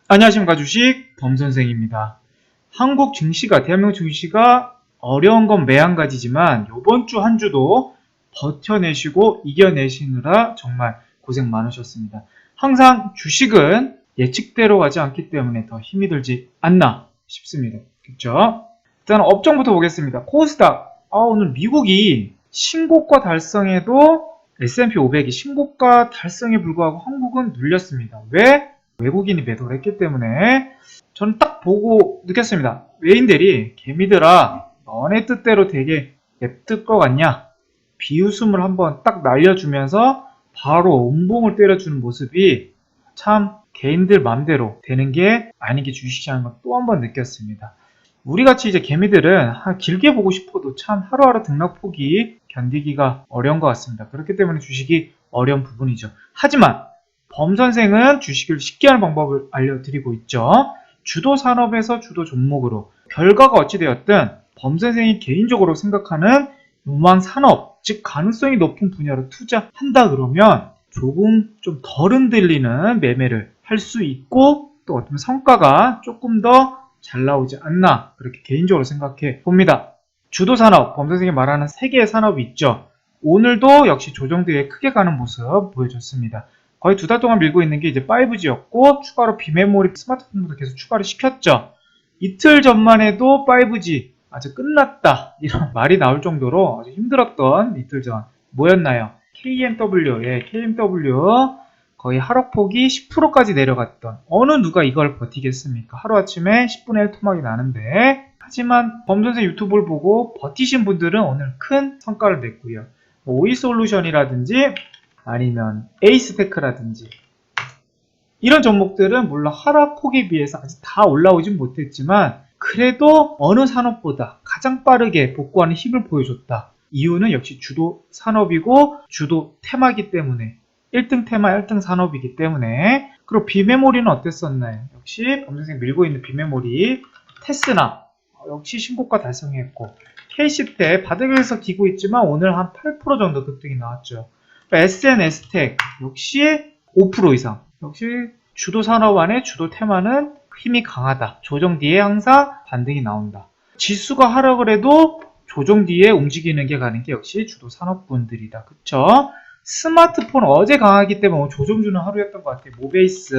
안녕하십니까. 주식 범선생입니다. 한국 증시가, 대한민국 증시가 어려운 건 매한가지지만 이번 주 한 주도 버텨내시고 이겨내시느라 정말 고생 많으셨습니다. 항상 주식은 예측대로 가지 않기 때문에 더 힘이 들지 않나 싶습니다. 그렇죠? 일단 업종부터 보겠습니다. 코스닥. 오늘 미국이 신고가 달성에도 S&P 500이 신고가 달성에 불구하고 한국은 눌렸습니다. 왜? 외국인이 매도를 했기 때문에 저는 딱 보고 느꼈습니다. 외인들이 개미들아 너네 뜻대로 되게 냅둘 것 같냐? 비웃음을 한번 딱 날려주면서 바로 음봉을 때려주는 모습이 참 개인들 맘대로 되는 게 아닌 게 주식시장인 걸 또 한 번 느꼈습니다. 우리같이 이제 개미들은 길게 보고 싶어도 참 하루하루 등락폭이 견디기가 어려운 것 같습니다. 그렇기 때문에 주식이 어려운 부분이죠. 하지만 범선생은 주식을 쉽게 하는 방법을 알려드리고 있죠. 주도 산업에서 주도 종목으로 결과가 어찌되었든 범선생이 개인적으로 생각하는 유망 산업, 즉 가능성이 높은 분야로 투자한다 그러면 조금 좀 덜 흔들리는 매매를 할 수 있고 또 어떤 성과가 조금 더 잘 나오지 않나 그렇게 개인적으로 생각해 봅니다. 주도 산업, 범선생이 말하는 세 개의 산업이 있죠. 오늘도 역시 조정 뒤에 크게 가는 모습 보여줬습니다. 거의 2달 동안 밀고 있는 게 이제 5G였고 추가로 비메모리 스마트폰도 계속 추가를 시켰죠. 이틀 전만 해도 5G 아주 끝났다 이런 말이 나올 정도로 아주 힘들었던 이틀 전 뭐였나요? KMW 거의 하락폭이 10%까지 내려갔던 어느 누가 이걸 버티겠습니까? 하루아침에 10분의 1 토막이 나는데 하지만 범선생 유튜브를 보고 버티신 분들은 오늘 큰 성과를 냈고요. 오이솔루션이라든지 아니면 에이스테크라든지 이런 종목들은 물론 하락폭에 비해서 아직 다 올라오진 못했지만 그래도 어느 산업보다 가장 빠르게 복구하는 힘을 보여줬다. 이유는 역시 주도 산업이고 주도 테마이기 때문에 1등 테마 1등 산업이기 때문에 그리고 비메모리는 어땠었나요? 역시 범선생 밀고 있는 비메모리 테스나 역시 신고가 달성했고 K시테 바닥에서 기고 있지만 오늘 한 8% 정도 급등이 나왔죠. SNS텍 역시 5% 이상 역시 주도 산업 안에 주도 테마는 힘이 강하다. 조정 뒤에 항상 반등이 나온다. 지수가 하락을 해도 조정 뒤에 움직이는 게 가는 게 역시 주도 산업군들이다. 그쵸? 스마트폰 어제 강하기 때문에 오늘 조정 주는 하루였던 것 같아요. 모베이스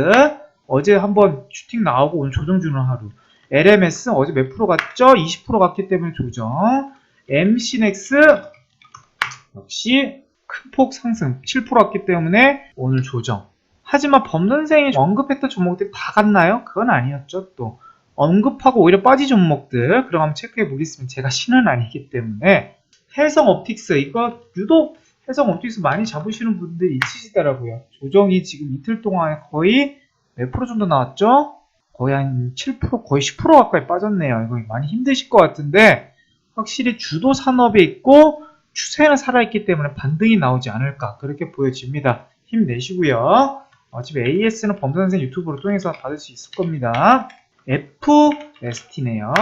어제 한번 슈팅 나오고 오늘 조정 주는 하루. LMS 어제 몇 프로 갔죠? 20% 갔기 때문에 조정. MC넥스 역시 큰 폭 상승 7% 왔기 때문에 오늘 조정. 하지만 범선생이 언급했던 종목들이 다 갔나요? 그건 아니었죠. 또 언급하고 오히려 빠진 종목들 그럼 한번 체크해 보겠습니다. 제가 신은 아니기 때문에 해성옵틱스 이거 유독 해성옵틱스 많이 잡으시는 분들이 있으시더라고요. 조정이 지금 이틀 동안 거의 몇 프로 정도 나왔죠? 거의 한 7% 거의 10% 가까이 빠졌네요. 이거 많이 힘드실 것 같은데 확실히 주도 산업에 있고 추세는 살아있기 때문에 반등이 나오지 않을까 그렇게 보여집니다. 힘내시고요. 지금 AS는 범선생 유튜브를 통해서 받을 수 있을 겁니다. FST네요.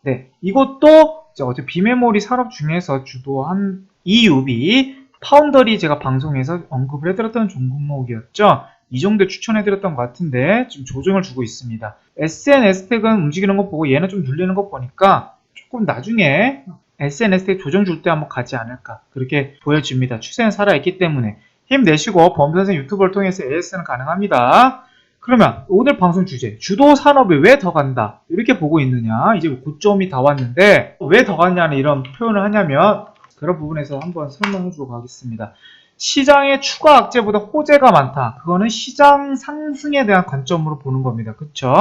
네, 이것도 어제 비메모리 산업 중에서 주도한 EUV 파운더리 제가 방송에서 언급을 해드렸던 종목이었죠. 이 정도 추천해드렸던 것 같은데 지금 조정을 주고 있습니다. SNS텍은 움직이는 거 보고 얘는 좀 눌리는 거 보니까 조금 나중에 SNS텍 조정 줄 때 한번 가지 않을까 그렇게 보여집니다. 추세는 살아있기 때문에 힘내시고 범선생 유튜브를 통해서 AS는 가능합니다. 그러면 오늘 방송 주제 주도 산업에 왜 더 간다 이렇게 보고 있느냐 이제 고점이 다 왔는데 왜 더 갔냐는 이런 표현을 하냐면 그런 부분에서 한번 설명해 주고 가겠습니다. 시장의 추가 악재보다 호재가 많다. 그거는 시장 상승에 대한 관점으로 보는 겁니다. 그쵸?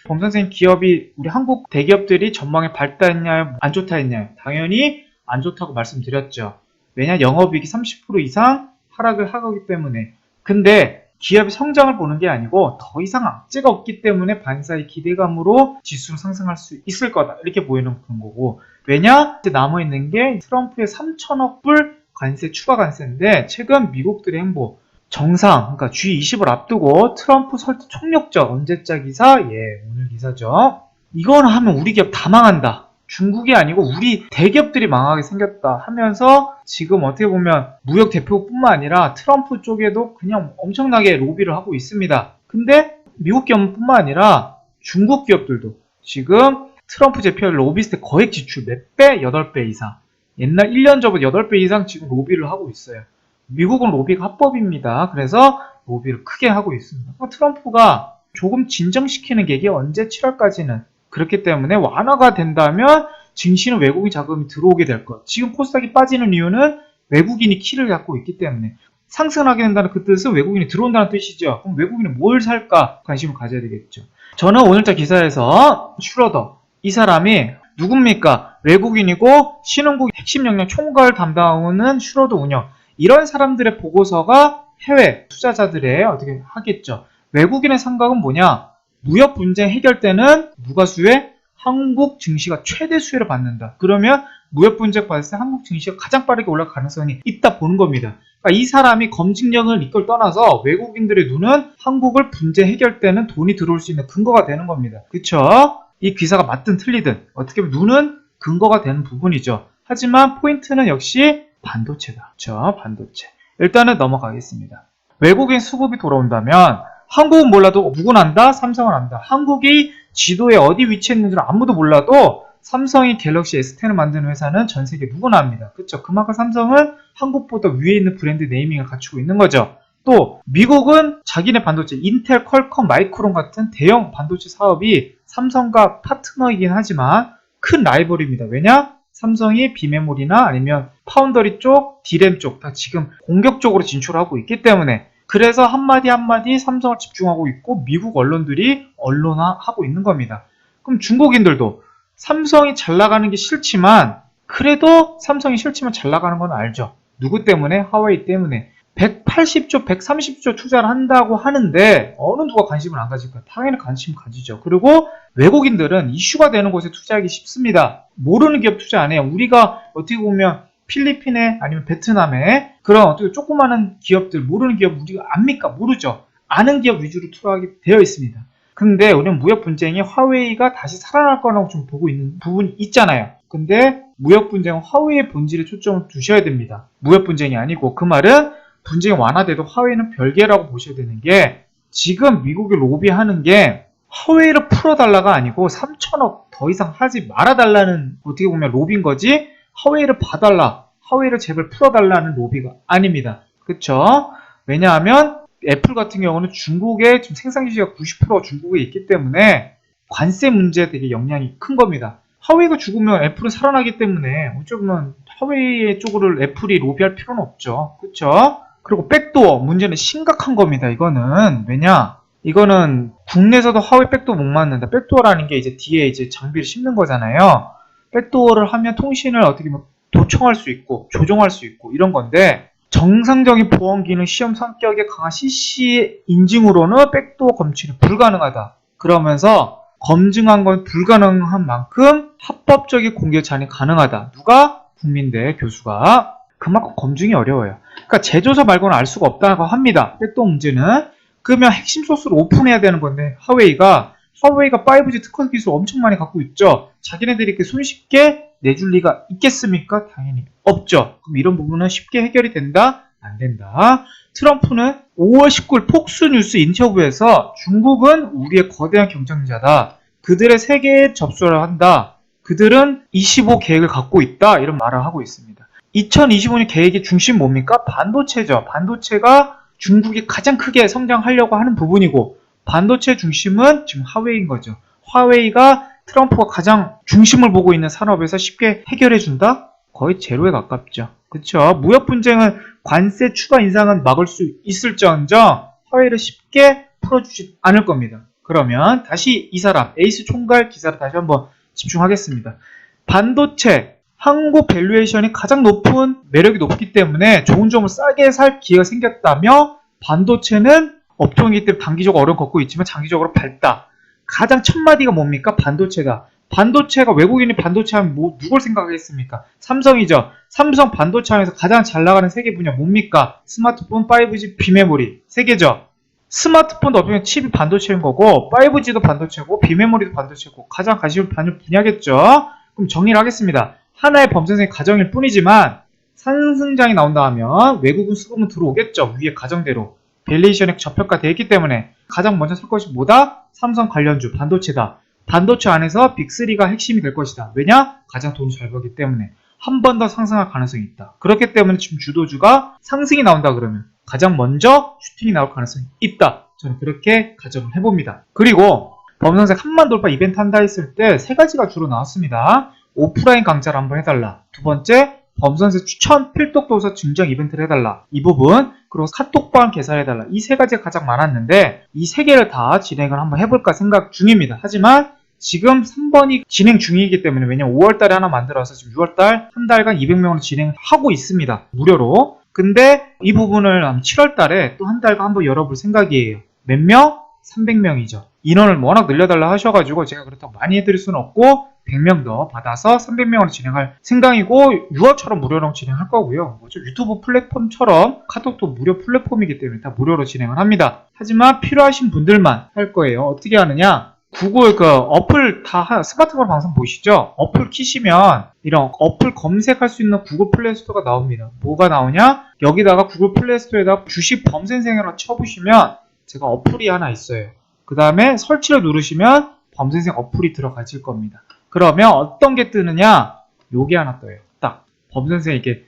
범선생 기업이 우리 한국 대기업들이 전망이 밝다 했냐요? 안 좋다 했냐요? 당연히 안 좋다고 말씀드렸죠. 왜냐? 영업이익이 30% 이상 하락을 하기 때문에. 근데 기업의 성장을 보는 게 아니고 더 이상 악재가 없기 때문에 반사의 기대감으로 지수를 상승할 수 있을 거다. 이렇게 보이는 그런 거고. 왜냐? 이제 남아있는 게 트럼프의 3천억 불 관세, 추가 관세인데 최근 미국들의 행보 정상, 그러니까 G20을 앞두고 트럼프 설득 총력적 언제자 기사? 예, 오늘 기사죠. 이거는 하면 우리 기업 다 망한다. 중국이 아니고 우리 대기업들이 망하게 생겼다 하면서 지금 어떻게 보면 무역 대표뿐만 아니라 트럼프 쪽에도 그냥 엄청나게 로비를 하고 있습니다. 근데 미국 기업뿐만 아니라 중국 기업들도 지금 트럼프 제표를 로비스트 거액 지출 몇 배? 8배 이상. 옛날 1년 전부터 8배 이상 지금 로비를 하고 있어요. 미국은 로비가 합법입니다. 그래서 로비를 크게 하고 있습니다. 트럼프가 조금 진정시키는 계기 언제 7월까지는 그렇기 때문에 완화가 된다면 증시는 외국인 자금이 들어오게 될 것. 지금 코스닥이 빠지는 이유는 외국인이 키를 갖고 있기 때문에 상승하게 된다는 그 뜻은 외국인이 들어온다는 뜻이죠. 그럼 외국인이 뭘 살까 관심을 가져야 되겠죠. 저는 오늘자 기사에서 슈러더 이 사람이 누굽니까? 외국인이고 신흥국 핵심 역량 총괄 담당하는 슈러더 운영 이런 사람들의 보고서가 해외 투자자들의 어떻게 하겠죠. 외국인의 생각은 뭐냐? 무역 분쟁 해결 때는 누가 수혜? 한국 증시가 최대 수혜를 받는다. 그러면 무역 분쟁 받을 때 한국 증시가 가장 빠르게 올라갈 가능성이 있다 보는 겁니다. 그러니까 이 사람이 검증력을 이걸 떠나서 외국인들의 눈은 한국을 분쟁 해결 때는 돈이 들어올 수 있는 근거가 되는 겁니다. 그쵸? 이 기사가 맞든 틀리든 어떻게 보면 눈은 근거가 되는 부분이죠. 하지만 포인트는 역시 반도체다. 그쵸? 반도체. 일단은 넘어가겠습니다. 외국인 수급이 돌아온다면 한국은 몰라도 누군 안다? 삼성은 안다. 한국이 지도에 어디 위치했는지를 아무도 몰라도 삼성이 갤럭시 S10을 만드는 회사는 전 세계 누구나 압니다. 그렇죠? 그만큼 삼성은 한국보다 위에 있는 브랜드 네이밍을 갖추고 있는 거죠. 또 미국은 자기네 반도체 인텔, 퀄컴, 마이크론 같은 대형 반도체 사업이 삼성과 파트너이긴 하지만 큰 라이벌입니다. 왜냐? 삼성이 비메모리나 아니면 파운더리 쪽, D램 쪽 다 지금 공격적으로 진출하고 있기 때문에 그래서 한마디 한마디 삼성을 집중하고 있고 미국 언론들이 언론화하고 있는 겁니다. 그럼 중국인들도 삼성이 잘 나가는 게 싫지만 그래도 삼성이 싫지만 잘 나가는 건 알죠. 누구 때문에? 화웨이 때문에. 180조, 130조 투자를 한다고 하는데 어느 누가 관심을 안 가질까요? 당연히 관심 가지죠. 그리고 외국인들은 이슈가 되는 곳에 투자하기 쉽습니다. 모르는 기업 투자 안 해요. 우리가 어떻게 보면 필리핀에 아니면 베트남에 그런 어떻게 조그마한 기업들 모르는 기업 우리가 압니까? 모르죠. 아는 기업 위주로 투자하게 되어 있습니다. 근데 우리는 무역 분쟁이 화웨이가 다시 살아날 거라고 좀 보고 있는 부분이 있잖아요. 근데 무역 분쟁은 화웨이의 본질에 초점을 두셔야 됩니다. 무역 분쟁이 아니고 그 말은 분쟁이 완화돼도 화웨이는 별개라고 보셔야 되는 게 지금 미국이 로비하는 게 화웨이를 풀어달라가 아니고 3천억 더 이상 하지 말아달라는 어떻게 보면 로비인 거지 화웨이를 봐달라, 화웨이를 제발 풀어달라는 로비가 아닙니다. 그쵸? 왜냐하면 애플 같은 경우는 중국의 지금 생산 기지가 90%가 중국에 있기 때문에 관세 문제에 되게 영향이 큰 겁니다. 화웨이가 죽으면 애플은 살아나기 때문에 어쩌면 화웨이 쪽으로 애플이 로비할 필요는 없죠. 그쵸? 그리고 백도어 문제는 심각한 겁니다. 이거는 왜냐? 이거는 국내에서도 화웨이 백도어 못 맞는다. 백도어라는 게 이제 뒤에 이제 장비를 씹는 거잖아요. 백도어를 하면 통신을 어떻게 보면 도청할 수 있고 조종할 수 있고 이런 건데 정상적인 보안 기능 시험 성격의 강한 CC 인증으로는 백도어 검출이 불가능하다. 그러면서 검증한 건 불가능한 만큼 합법적인 공개 제한이 가능하다. 누가? 국민대 교수가. 그만큼 검증이 어려워요. 그러니까 제조사 말고는 알 수가 없다고 합니다. 백도어 문제는. 그러면 핵심 소스를 오픈해야 되는 건데 화웨이가 5G 특허 기술 엄청 많이 갖고 있죠. 자기네들이 이렇게 손쉽게 내줄 리가 있겠습니까? 당연히 없죠. 그럼 이런 부분은 쉽게 해결이 된다? 안 된다. 트럼프는 5월 19일 폭스뉴스 인터뷰에서 중국은 우리의 거대한 경쟁자다. 그들의 세계에 접수를 한다. 그들은 25 계획을 갖고 있다. 이런 말을 하고 있습니다. 2025년 계획의 중심 뭡니까? 반도체죠. 반도체가 중국이 가장 크게 성장하려고 하는 부분이고 반도체 중심은 지금 화웨이인 거죠. 화웨이가 트럼프가 가장 중심을 보고 있는 산업에서 쉽게 해결해준다? 거의 제로에 가깝죠. 그쵸? 무역 분쟁은 관세 추가 인상은 막을 수 있을지언정 화웨이를 쉽게 풀어주지 않을 겁니다. 그러면 다시 이 사람 에이스 총괄 기사를 다시 한번 집중하겠습니다. 반도체 한국 밸류에이션이 가장 높은 매력이 높기 때문에 좋은 점을 싸게 살 기회가 생겼다며 반도체는 업종이기 때문에 단기적으로 어려움 겪고 있지만 장기적으로 밝다. 가장 첫 마디가 뭡니까? 반도체다. 반도체가 외국인이 반도체 하면 누굴 생각하겠습니까? 삼성이죠. 삼성 반도체 하면서 가장 잘 나가는 세계 분야 뭡니까? 스마트폰, 5G, 비메모리. 세 개죠. 스마트폰도 어쩌면 칩이 반도체인 거고 5G도 반도체고 비메모리도 반도체고 가장 관심을 받는 분야겠죠. 그럼 정리를 하겠습니다. 하나의 범선생 가정일 뿐이지만 상승장이 나온다 하면 외국은 수급은 들어오겠죠. 위에 가정대로. 밸류에이션에 저평가되어 있기 때문에 가장 먼저 살 것이 뭐다? 삼성 관련주, 반도체다. 반도체 안에서 빅3가 핵심이 될 것이다. 왜냐? 가장 돈이 잘 벌기 때문에. 한 번 더 상승할 가능성이 있다. 그렇기 때문에 지금 주도주가 상승이 나온다 그러면 가장 먼저 슈팅이 나올 가능성이 있다. 저는 그렇게 가정을 해봅니다. 그리고 범선생 3만 돌파 이벤트 한다 했을 때 세 가지가 주로 나왔습니다. 오프라인 강좌를 한번 해달라. 두 번째, 범선생 추천 필독 도서 증정 이벤트를 해달라. 이 부분, 그리고 카톡방 개설해달라. 이 세 가지가 가장 많았는데 이 세 개를 다 진행을 한번 해볼까 생각 중입니다. 하지만 지금 3번이 진행 중이기 때문에, 왜냐면 5월달에 하나 만들어서 지금 6월달 한 달간 200명으로 진행하고 있습니다. 무료로. 근데 이 부분을 7월달에 또 한 달간 한번 열어볼 생각이에요. 몇 명? 300명이죠. 인원을 워낙 늘려달라 하셔가지고 제가 그렇다고 많이 해드릴 수는 없고 100명 더 받아서 300명으로 진행할 생각이고 6월처럼 무료로 진행할 거고요. 뭐죠? 유튜브 플랫폼처럼 카톡도 무료 플랫폼이기 때문에 다 무료로 진행을 합니다. 하지만 필요하신 분들만 할 거예요. 어떻게 하느냐? 구글 어플 다 스마트폰 방송 보시죠? 어플 키시면 이런 어플 검색할 수 있는 구글 플레이스토어가 나옵니다. 뭐가 나오냐? 여기다가 구글 플레이스토어에다 주식 범선생이라고 쳐보시면 제가 어플이 하나 있어요. 그 다음에 설치를 누르시면 범선생 어플이 들어가질 겁니다. 그러면 어떤 게 뜨느냐? 요게 하나 떠요. 딱 범선생 이게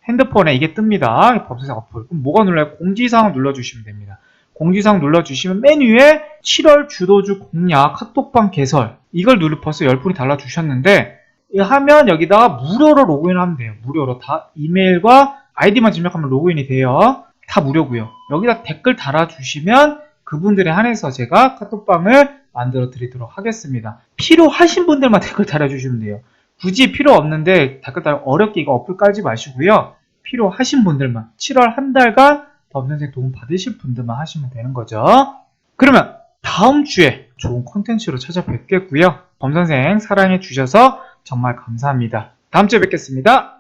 핸드폰에 이게 뜹니다. 범선생 어플. 그럼 뭐가 눌러요? 공지사항 눌러주시면 됩니다. 공지사항 눌러주시면 맨 위에 7월 주도주 공략 카톡방 개설 이걸 누르 벌써 10분이 달라주셨는데 하면 여기다가 무료로 로그인을 하면 돼요. 무료로 다 이메일과 아이디만 입력하면 로그인이 돼요. 다 무료고요. 여기다 댓글 달아주시면 그분들에 한해서 제가 카톡방을 만들어 드리도록 하겠습니다. 필요하신 분들만 댓글 달아주시면 돼요. 굳이 필요 없는데 댓글 달아 어렵게 이거 어플 깔지 마시고요. 필요하신 분들만 7월 한 달간 범선생 도움 받으실 분들만 하시면 되는 거죠. 그러면 다음 주에 좋은 콘텐츠로 찾아뵙겠고요. 범선생 사랑해 주셔서 정말 감사합니다. 다음 주에 뵙겠습니다.